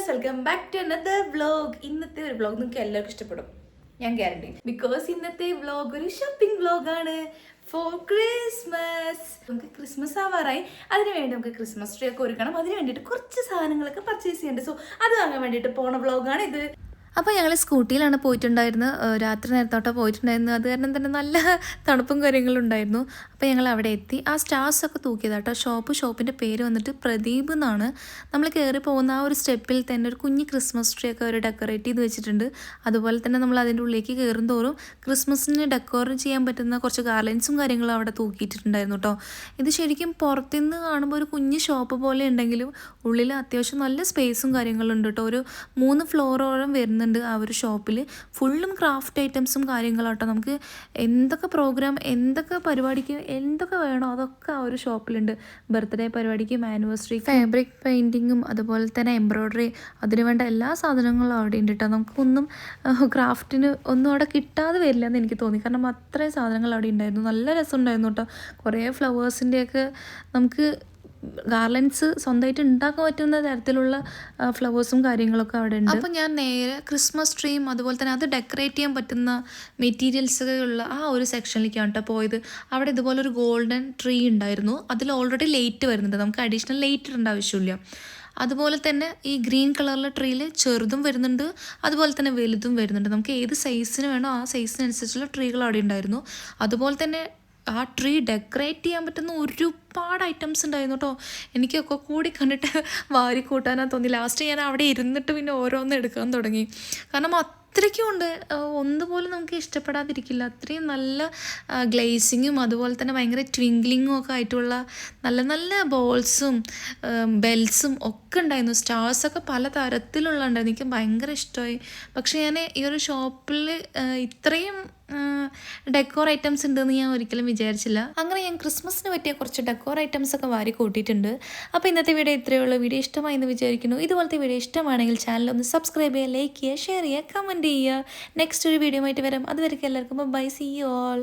Welcome back to another vlog. ഇന്നത്തെ ഒരു vlog നിങ്ങൾക്ക് എല്ലാവർക്കും ഇഷ്ടപ്പെടും, ഞാൻ ഗ്യാരണ്ടി. ബിക്കോസ് ഇന്നത്തെ വ്ലോഗ് ഒരു ഷോപ്പിംഗ് വ്ലോഗാണ് ഫോർ ക്രിസ്മസ്. നമുക്ക് ക്രിസ്മസ് ആവാറായി, അതിനുവേണ്ടി നമുക്ക് ക്രിസ്മസ് ട്രീ ഒക്കെ ഒരുക്കണം. അതിന് വേണ്ടിയിട്ട് കുറച്ച് സാധനങ്ങളൊക്കെ പർച്ചേസ് ചെയ്യേണ്ടത്. സോ അത് വാങ്ങാൻ വേണ്ടിയിട്ട് പോണ വ്ലോഗാണ് ഇത്. അപ്പോൾ ഞങ്ങൾ സ്കൂട്ടിയിലാണ് പോയിട്ടുണ്ടായിരുന്നത്. രാത്രി നേരത്തോട്ട് പോയിട്ടുണ്ടായിരുന്നു. അത് കാരണം തന്നെ നല്ല തണുപ്പും കാര്യങ്ങളും ഉണ്ടായിരുന്നു. അപ്പോൾ ഞങ്ങൾ അവിടെ എത്തി. ആ സ്റ്റാർസൊക്കെ തൂക്കിയതാട്ടോ ഷോപ്പിൻ്റെ പേര് വന്നിട്ട് പ്രദീപ് എന്നാണ്. നമ്മൾ കയറി പോകുന്ന ആ ഒരു സ്റ്റെപ്പിൽ തന്നെ ഒരു കുഞ്ഞ് ക്രിസ്മസ് ട്രീ ഒക്കെ അവർ ഡെക്കറേറ്റ് ചെയ്ത് വെച്ചിട്ടുണ്ട്. അതുപോലെ തന്നെ നമ്മൾ അതിൻ്റെ ഉള്ളിലേക്ക് കയറും തോറും ക്രിസ്മസിന് ഡെക്കോർ ചെയ്യാൻ പറ്റുന്ന കുറച്ച് ഗാർലൻസും കാര്യങ്ങളും അവിടെ തൂക്കിയിട്ടിട്ടുണ്ടായിരുന്നു കേട്ടോ. ഇത് ശരിക്കും പുറത്തുനിന്ന് കാണുമ്പോൾ ഒരു കുഞ്ഞ് ഷോപ്പ് പോലെ ഉണ്ടെങ്കിലും ഉള്ളിൽ അത്യാവശ്യം നല്ല സ്പേസും കാര്യങ്ങളും ഉണ്ട് കേട്ടോ. ഒരു 3 ഫ്ലോറോളം വരുന്നുണ്ട് ആ ഒരു ഷോപ്പിൽ. ഫുള്ളും ക്രാഫ്റ്റ് ഐറ്റംസും കാര്യങ്ങളാട്ടോ. നമുക്ക് എന്തൊക്കെ പ്രോഗ്രാം, എന്തൊക്കെ പരിപാടിക്ക് എന്തൊക്കെ വേണോ അതൊക്കെ ആ ഒരു ഷോപ്പിലുണ്ട്. ബർത്ത്ഡേ പരിപാടിക്കും ആനിവേഴ്സറി, ഫാബ്രിക് പെയിൻറ്റിങ്ങും അതുപോലെ തന്നെ എംബ്രോയ്ഡറി, അതിന് വേണ്ട എല്ലാ സാധനങ്ങളും അവിടെ ഉണ്ട് കേട്ടോ. നമുക്കൊന്നും ക്രാഫ്റ്റിന് ഒന്നും അവിടെ കിട്ടാതെ വരില്ല എന്ന് എനിക്ക് തോന്നി. കാരണം അത്രയും സാധനങ്ങൾ അവിടെ ഉണ്ടായിരുന്നു. നല്ല രസമുണ്ടായിരുന്നു കേട്ടോ. കുറേ ഫ്ലവേഴ്സിൻ്റെയൊക്കെ നമുക്ക് ഗാർലൻഡ്സ് സ്വന്തമായിട്ട് ഉണ്ടാക്കാൻ പറ്റുന്ന തരത്തിലുള്ള ഫ്ലവേഴ്സും കാര്യങ്ങളൊക്കെ അവിടെ ഉണ്ട്. അപ്പോൾ ഞാൻ നേരെ ക്രിസ്മസ് ട്രീയും അതുപോലെ തന്നെ അത് ഡെക്കറേറ്റ് ചെയ്യാൻ പറ്റുന്ന മെറ്റീരിയൽസ് ഉള്ള ആ ഒരു സെക്ഷനിലേക്കാണ് കേട്ടോ പോയത്. അവിടെ ഇതുപോലെ ഒരു ഗോൾഡൻ ട്രീ ഉണ്ടായിരുന്നു. അതിൽ ഓൾറെഡി ലൈറ്റ് വരുന്നുണ്ട്, നമുക്ക് അഡീഷണൽ ലൈറ്റ് ഇടേണ്ട ആവശ്യമില്ല. അതുപോലെ തന്നെ ഈ ഗ്രീൻ കളറിലെ ട്രീയിൽ ചെറുതും വരുന്നുണ്ട്, അതുപോലെ തന്നെ വലുതും വരുന്നുണ്ട്. നമുക്ക് ഏത് സൈസിന് വേണോ ആ സൈസിനനുസരിച്ചുള്ള ട്രീകൾ അവിടെ ഉണ്ടായിരുന്നു. അതുപോലെ തന്നെ ആ ട്രീ ഡെക്കറേറ്റ് ചെയ്യാൻ പറ്റുന്ന ഒരുപാട് ഐറ്റംസ് ഉണ്ടായിരുന്നു കേട്ടോ. എനിക്കൊക്കെ കൂടി കണ്ടിട്ട് വാരി കൂട്ടാനാണ് തോന്നി. ലാസ്റ്റ് ഞാൻ അവിടെ ഇരുന്നിട്ട് പിന്നെ ഓരോന്ന് എടുക്കാൻ തുടങ്ങി. കാരണം അത്രയ്ക്കും ഉണ്ട്, ഒന്നുപോലും നമുക്ക് ഇഷ്ടപ്പെടാതിരിക്കില്ല. അത്രയും നല്ല ഗ്ലേസിങ്ങും അതുപോലെ തന്നെ ഭയങ്കര ട്വിങ്ക്ലിങ്ങും ഒക്കെ ആയിട്ടുള്ള നല്ല നല്ല ബോൾസും ബെൽസും ഒക്കെ ഉണ്ടായിരുന്നു. സ്റ്റാർസൊക്കെ പല തരത്തിലുള്ള ഉണ്ടായിരുന്നു. എനിക്ക് ഭയങ്കര ഇഷ്ടമായി. പക്ഷേ ഞാൻ ഈ ഒരു ഷോപ്പിൽ ഇത്രയും ഡെക്കോർ ഐറ്റംസ് ഉണ്ടെന്ന് ഞാൻ ഒരിക്കലും വിചാരിച്ചില്ല. അങ്ങനെ ഞാൻ ക്രിസ്മസിന് പറ്റിയ കുറച്ച് ഡെക്കോർ ഐറ്റംസ് ഒക്കെ വാരി കൂട്ടിയിട്ടുണ്ട്. അപ്പോൾ ഇന്നത്തെ വീഡിയോ ഇത്രയേ ഉള്ളൂ. വീഡിയോ ഇഷ്ടമായി എന്ന് വിചാരിക്കുന്നു. ഇതുപോലത്തെ വീഡിയോ ഇഷ്ടമാണെങ്കിൽ ചാനൽ ഒന്ന് സബ്സ്ക്രൈബ് ചെയ്യുക, ലൈക്ക് ചെയ്യുക, ഷെയർ ചെയ്യുക, കമൻറ്റ് ചെയ്യുക. നെക്സ്റ്റ് ഒരു വീഡിയോ ആയിട്ട് വരാം. അതുവരെ എല്ലാവർക്കും ബൈ, സീ യു ഓൾ.